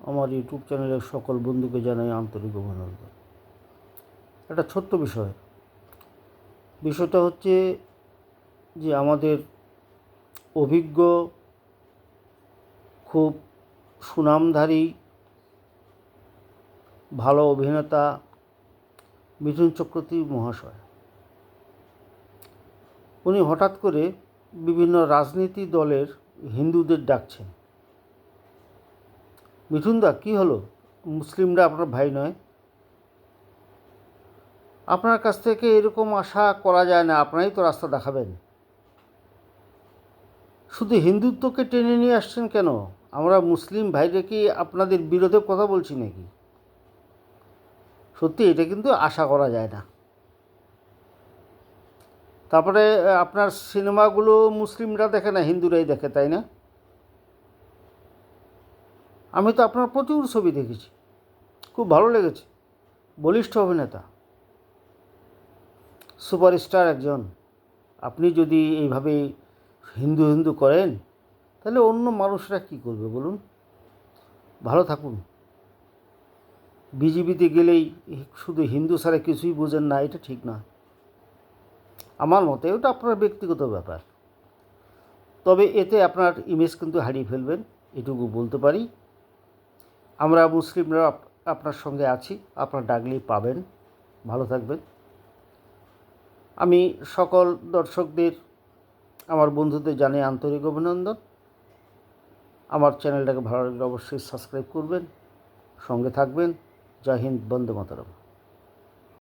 আমার ইউটিউব চ্যানেলের সকল বন্ধুকে জানাই আন্তরিক অভিনন্দন। একটা ছোট্ট বিষয়টা হচ্ছে যে আমাদের অভিজ্ঞ খুব সুনামধারী ভালো অভিনেতা মিঠুন চক্রবর্তী মহাশয়, উনি হঠাৎ করে বিভিন্ন রাজনীতি দলের হিন্দুদের ডাকছেন। মিঠুনদা, কী হলো? মুসলিমরা আপনার ভাই নয়? আপনার কাছ থেকে এরকম আশা করা যায় না। আপনারাই তো রাস্তা দেখাবেন। শুধু হিন্দুত্বকে টেনে নিয়ে আসছেন কেন? আমরা মুসলিম ভাইরা কি আপনাদের বিরোধে কথা বলছি নাকি? সত্যি এটা কিন্তু আশা করা যায় না। তারপরে আপনার সিনেমাগুলো মুসলিমরা দেখে না, হিন্দুরাই দেখে, তাই না? আমি তো আপনার প্রচুর ছবি দেখেছি, খুব ভালো লেগেছে। বলিষ্ঠ অভিনেতা, সুপারস্টার একজন। আপনি যদি এইভাবে হিন্দু হিন্দু করেন তাহলে অন্য মানুষরা কী করবে বলুন? ভালো থাকুন। বিজেপিতে গেলেই শুধু হিন্দু ছাড়া কিছুই বোঝেন না, এটা ঠিক না আমার মতে। ওটা আপনার ব্যক্তিগত ব্যাপার। তবে এতে আপনার ইমেজ কিন্তু হারিয়ে ফেলবেন, এটুকু বলতে পারি। আমরা মুসলিমরা আপনার সঙ্গে আছি, আপনার ডাকলেই পাবেন। ভালো থাকবেন। আমি সকল দর্শকদের, আমার বন্ধুদের জানাই আন্তরিক অভিনন্দন। আমার চ্যানেলটাকে ভালো লাগলে অবশ্যই সাবস্ক্রাইব করবেন, সঙ্গে থাকবেন। জয় হিন্দ, বন্দে মাতরম।